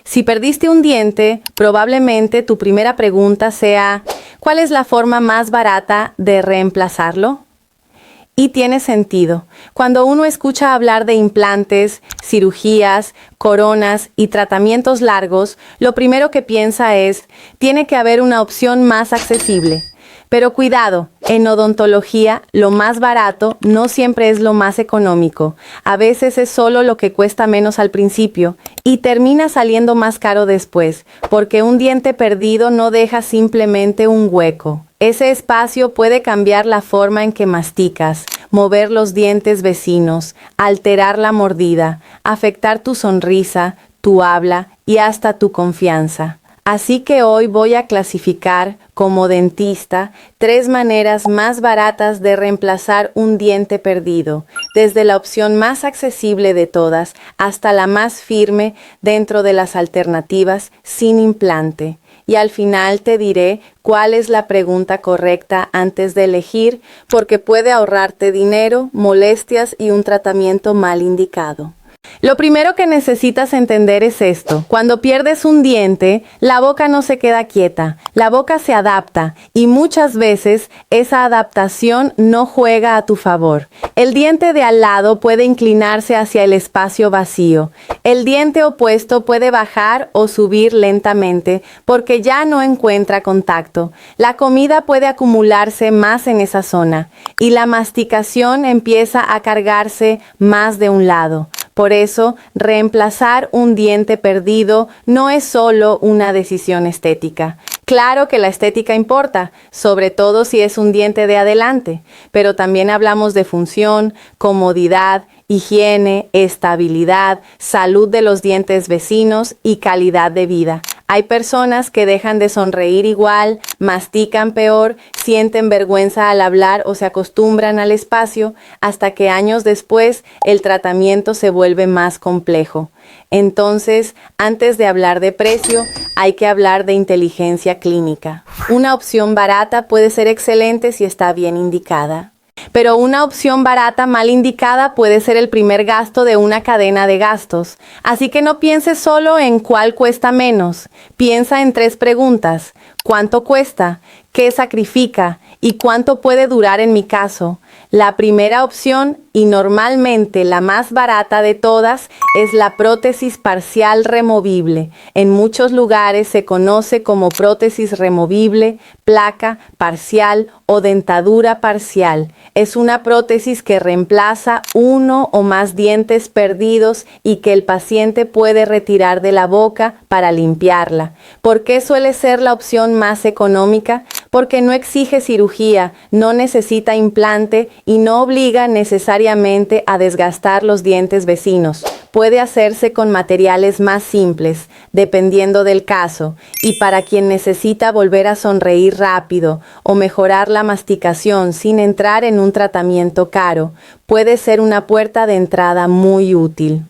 Si perdiste un diente, probablemente tu primera pregunta sea, ¿cuál es la forma más barata de reemplazarlo? Y tiene sentido. Cuando uno escucha hablar de implantes, cirugías, coronas y tratamientos largos, lo primero que piensa es, tiene que haber una opción más accesible. Pero cuidado, en odontología, lo más barato no siempre es lo más económico. A veces es solo lo que cuesta menos al principio y termina saliendo más caro después, porque un diente perdido no deja simplemente un hueco. Ese espacio puede cambiar la forma en que masticas, mover los dientes vecinos, alterar la mordida, afectar tu sonrisa, tu habla y hasta tu confianza. Así que hoy voy a clasificar, como dentista, 3 maneras más baratas de reemplazar un diente perdido, desde la opción más accesible de todas hasta la más firme dentro de las alternativas sin implante. Y al final te diré cuál es la pregunta correcta antes de elegir, porque puede ahorrarte dinero, molestias y un tratamiento mal indicado. Lo primero que necesitas entender es esto. Cuando pierdes un diente, la boca no se queda quieta, la boca se adapta y muchas veces esa adaptación no juega a tu favor. El diente de al lado puede inclinarse hacia el espacio vacío. El diente opuesto puede bajar o subir lentamente porque ya no encuentra contacto. La comida puede acumularse más en esa zona y la masticación empieza a cargarse más de un lado. Por eso, reemplazar un diente perdido no es solo una decisión estética. Claro que la estética importa, sobre todo si es un diente de adelante, pero también hablamos de función, comodidad, higiene, estabilidad, salud de los dientes vecinos y calidad de vida. Hay personas que dejan de sonreír igual, mastican peor, sienten vergüenza al hablar o se acostumbran al espacio, hasta que años después el tratamiento se vuelve más complejo. Entonces, antes de hablar de precio, hay que hablar de inteligencia clínica. Una opción barata puede ser excelente si está bien indicada. Pero una opción barata mal indicada puede ser el primer gasto de una cadena de gastos. Así que no pienses solo en cuál cuesta menos. Piensa en 3 preguntas. ¿Cuánto cuesta? ¿Qué sacrifica? ¿Y cuánto puede durar en mi caso? La primera opción, y normalmente la más barata de todas, es la prótesis parcial removible. En muchos lugares se conoce como prótesis removible, placa parcial o dentadura parcial. Es una prótesis que reemplaza uno o más dientes perdidos y que el paciente puede retirar de la boca para limpiarla. ¿Por qué suele ser la opción más económica? Porque no exige cirugía, no necesita implante y no obliga necesariamente a desgastar los dientes vecinos. Puede hacerse con materiales más simples, dependiendo del caso, y para quien necesita volver a sonreír rápido o mejorar la masticación sin entrar en un tratamiento caro, puede ser una puerta de entrada muy útil.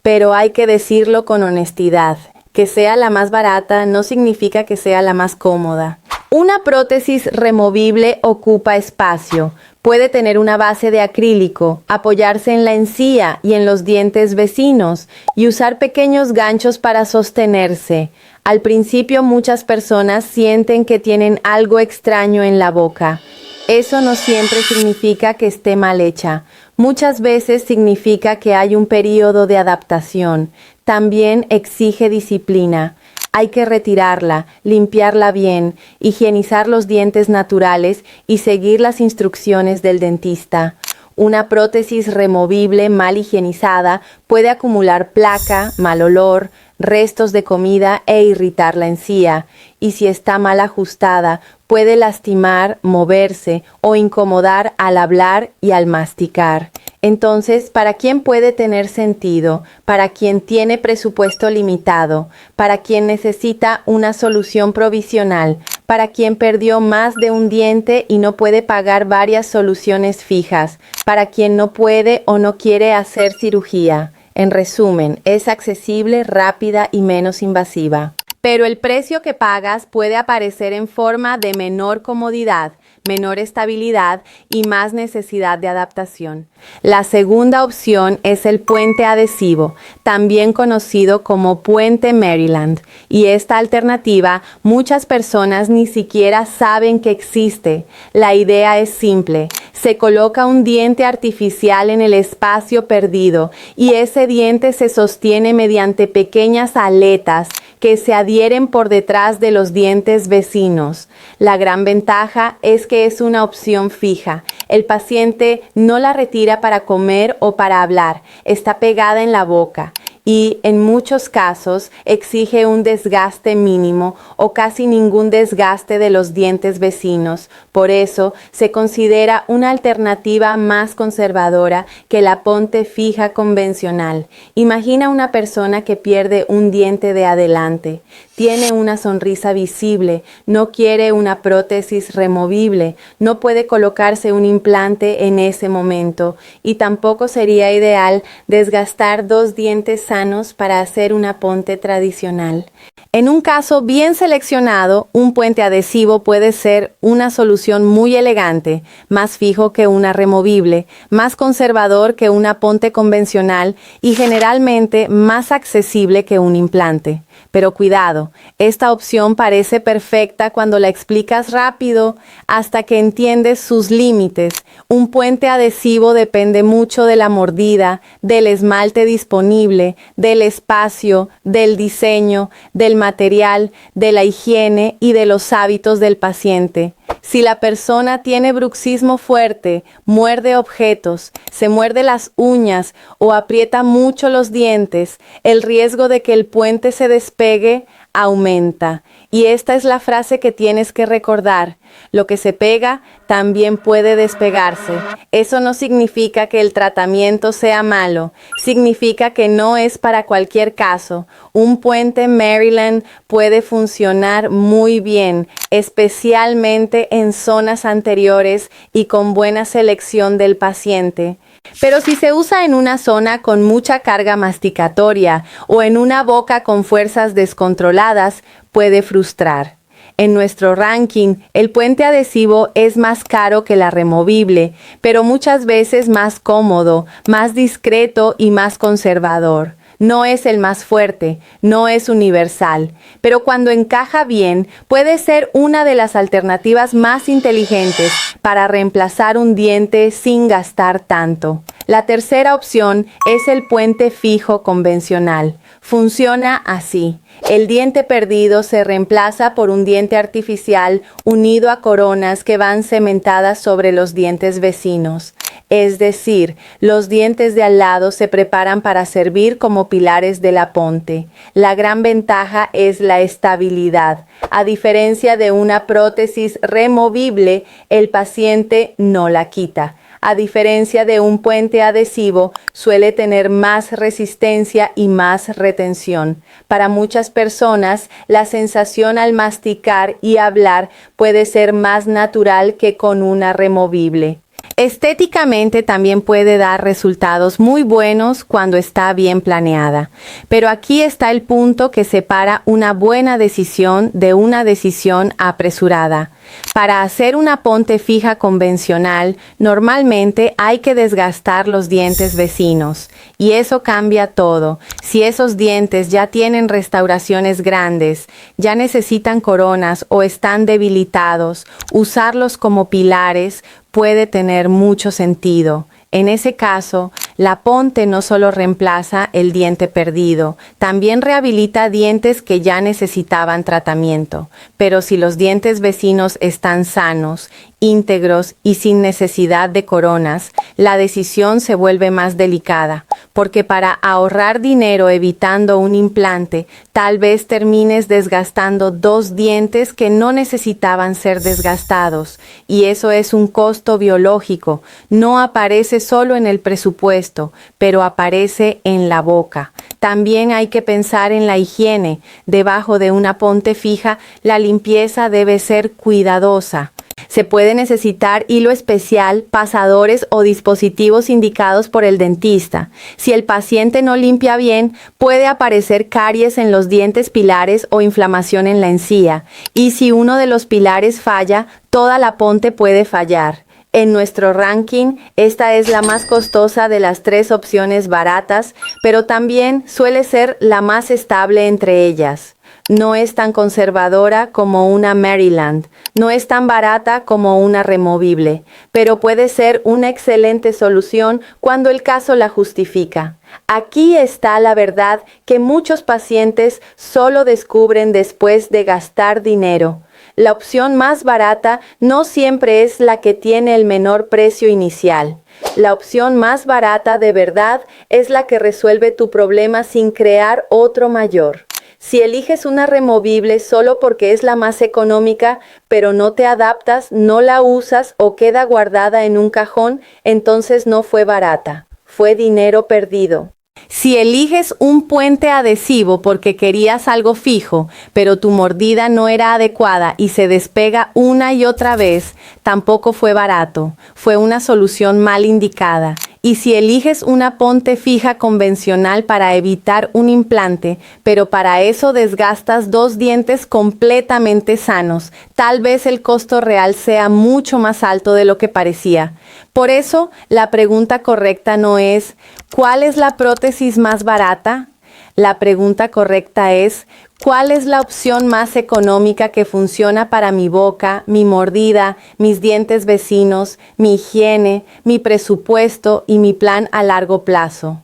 Pero hay que decirlo con honestidad, que sea la más barata no significa que sea la más cómoda. Una prótesis removible ocupa espacio. Puede tener una base de acrílico, apoyarse en la encía y en los dientes vecinos y usar pequeños ganchos para sostenerse. Al principio muchas personas sienten que tienen algo extraño en la boca. Eso no siempre significa que esté mal hecha. Muchas veces significa que hay un periodo de adaptación. También exige disciplina. Hay que retirarla, limpiarla bien, higienizar los dientes naturales y seguir las instrucciones del dentista. Una prótesis removible mal higienizada puede acumular placa, mal olor, restos de comida e irritar la encía. Y si está mal ajustada, puede lastimar, moverse o incomodar al hablar y al masticar. Entonces, ¿para quién puede tener sentido? Para quien tiene presupuesto limitado, para quien necesita una solución provisional, para quien perdió más de un diente y no puede pagar varias soluciones fijas, para quien no puede o no quiere hacer cirugía. En resumen, es accesible, rápida y menos invasiva. Pero el precio que pagas puede aparecer en forma de menor comodidad, menor estabilidad y más necesidad de adaptación. La segunda opción es el puente adhesivo, también conocido como puente Maryland, y esta alternativa muchas personas ni siquiera saben que existe. La idea es simple: se coloca un diente artificial en el espacio perdido y ese diente se sostiene mediante pequeñas aletas que se adhieren por detrás de los dientes vecinos. La gran ventaja es que es una opción fija. El paciente no la retira para comer o para hablar, está pegada en la boca y en muchos casos exige un desgaste mínimo o casi ningún desgaste de los dientes vecinos. Por eso se considera una alternativa más conservadora que la ponte fija convencional. Imagina una persona que pierde un diente de adelante. Tiene una sonrisa visible, no quiere una prótesis removible, no puede colocarse un implante en ese momento y tampoco sería ideal desgastar dos dientes sanos para hacer una ponte tradicional. En un caso bien seleccionado, un puente adhesivo puede ser una solución muy elegante, más fijo que una removible, más conservador que una ponte convencional y generalmente más accesible que un implante. Pero cuidado, esta opción parece perfecta cuando la explicas rápido hasta que entiendes sus límites. Un puente adhesivo depende mucho de la mordida, del esmalte disponible, del espacio, del diseño, del material, de la higiene y de los hábitos del paciente. Si la persona tiene bruxismo fuerte, muerde objetos, se muerde las uñas o aprieta mucho los dientes, el riesgo de que el puente se despegue aumenta. Y esta es la frase que tienes que recordar: lo que se pega también puede despegarse. Eso no significa que el tratamiento sea malo, significa que no es para cualquier caso. Un puente Maryland puede funcionar muy bien, especialmente en zonas anteriores y con buena selección del paciente. Pero si se usa en una zona con mucha carga masticatoria o en una boca con fuerzas descontroladas, puede frustrar. En nuestro ranking, el puente adhesivo es más caro que la removible, pero muchas veces más cómodo, más discreto y más conservador. No es el más fuerte, no es universal, pero cuando encaja bien, puede ser una de las alternativas más inteligentes para reemplazar un diente sin gastar tanto. La tercera opción es el puente fijo convencional. Funciona así: el diente perdido se reemplaza por un diente artificial unido a coronas que van cementadas sobre los dientes vecinos. Es decir, los dientes de al lado se preparan para servir como pilares de la ponte. La gran ventaja es la estabilidad. A diferencia de una prótesis removible, el paciente no la quita. A diferencia de un puente adhesivo, suele tener más resistencia y más retención. Para muchas personas, la sensación al masticar y hablar puede ser más natural que con una removible. Estéticamente también puede dar resultados muy buenos cuando está bien planeada. Pero aquí está el punto que separa una buena decisión de una decisión apresurada. Para hacer una ponte fija convencional, normalmente hay que desgastar los dientes vecinos, y eso cambia todo. Si esos dientes ya tienen restauraciones grandes, ya necesitan coronas o están debilitados, usarlos como pilares puede tener mucho sentido. En ese caso, la ponte no solo reemplaza el diente perdido, también rehabilita dientes que ya necesitaban tratamiento. Pero si los dientes vecinos están sanos, íntegros y sin necesidad de coronas, la decisión se vuelve más delicada, porque para ahorrar dinero evitando un implante, tal vez termines desgastando dos dientes que no necesitaban ser desgastados, y eso es un costo biológico. No aparece solo en el presupuesto, pero aparece en la boca. También hay que pensar en la higiene. Debajo de una ponte fija, la limpieza debe ser cuidadosa. Se puede necesitar hilo especial, pasadores o dispositivos indicados por el dentista. Si el paciente no limpia bien, puede aparecer caries en los dientes pilares o inflamación en la encía. Y si uno de los pilares falla, Toda la ponte puede fallar. En nuestro ranking, esta es la más costosa de las 3 opciones baratas, pero también suele ser la más estable entre ellas. No es tan conservadora como una Maryland, no es tan barata como una removible, pero puede ser una excelente solución cuando el caso la justifica. Aquí está la verdad que muchos pacientes solo descubren después de gastar dinero. La opción más barata no siempre es la que tiene el menor precio inicial. La opción más barata de verdad es la que resuelve tu problema sin crear otro mayor. Si eliges una removible solo porque es la más económica, pero no te adaptas, no la usas o queda guardada en un cajón, entonces no fue barata. Fue dinero perdido. Si eliges un puente adhesivo porque querías algo fijo, pero tu mordida no era adecuada y se despega una y otra vez, tampoco fue barato. Fue una solución mal indicada. Y si eliges una ponte fija convencional para evitar un implante, pero para eso desgastas 2 dientes completamente sanos, tal vez el costo real sea mucho más alto de lo que parecía. Por eso, la pregunta correcta no es ¿cuál es la prótesis más barata? La pregunta correcta es ¿cuál es la opción más económica que funciona para mi boca, mi mordida, mis dientes vecinos, mi higiene, mi presupuesto y mi plan a largo plazo?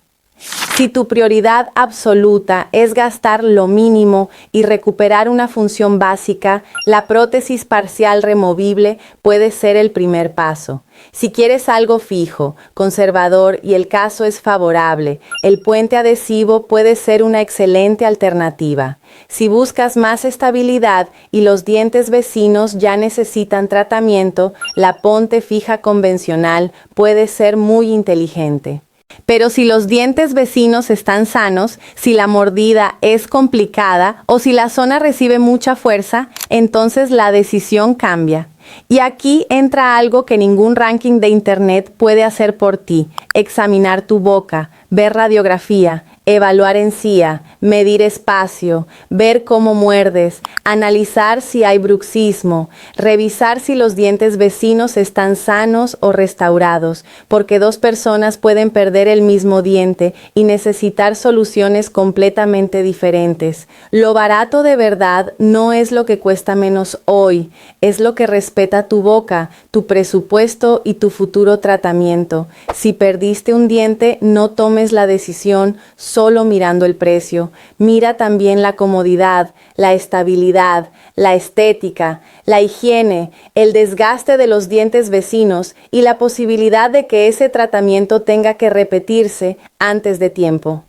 Si tu prioridad absoluta es gastar lo mínimo y recuperar una función básica, la prótesis parcial removible puede ser el primer paso. Si quieres algo fijo, conservador y el caso es favorable, el puente adhesivo puede ser una excelente alternativa. Si buscas más estabilidad y los dientes vecinos ya necesitan tratamiento, la ponte fija convencional puede ser muy inteligente. Pero si los dientes vecinos están sanos, si la mordida es complicada o si la zona recibe mucha fuerza, entonces la decisión cambia. Y aquí entra algo que ningún ranking de internet puede hacer por ti: examinar tu boca, ver radiografía, evaluar encía, medir espacio, ver cómo muerdes, analizar si hay bruxismo, revisar si los dientes vecinos están sanos o restaurados, porque 2 personas pueden perder el mismo diente y necesitar soluciones completamente diferentes. Lo barato de verdad no es lo que cuesta menos hoy, es lo que respeta tu boca, tu presupuesto y tu futuro tratamiento. Si perdiste un diente, no tomes la decisión solo mirando el precio. Mira también la comodidad, la estabilidad, la estética, la higiene, el desgaste de los dientes vecinos y la posibilidad de que ese tratamiento tenga que repetirse antes de tiempo.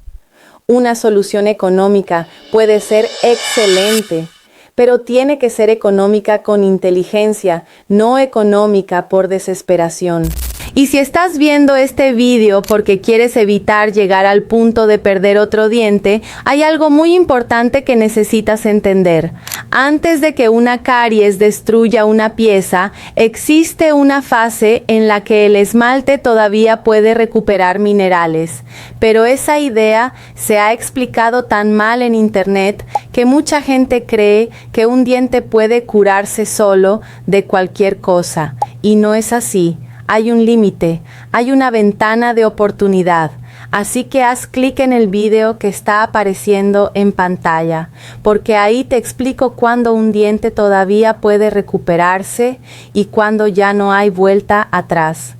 Una solución económica puede ser excelente, pero tiene que ser económica con inteligencia, no económica por desesperación. Y si estás viendo este vídeo porque quieres evitar llegar al punto de perder otro diente, hay algo muy importante que necesitas entender. Antes de que una caries destruya una pieza, existe una fase en la que el esmalte todavía puede recuperar minerales. Pero esa idea se ha explicado tan mal en internet que mucha gente cree que un diente puede curarse solo de cualquier cosa. Y no es así. Hay un límite, hay una ventana de oportunidad. Así que haz clic en el video que está apareciendo en pantalla, porque ahí te explico cuándo un diente todavía puede recuperarse y cuándo ya no hay vuelta atrás.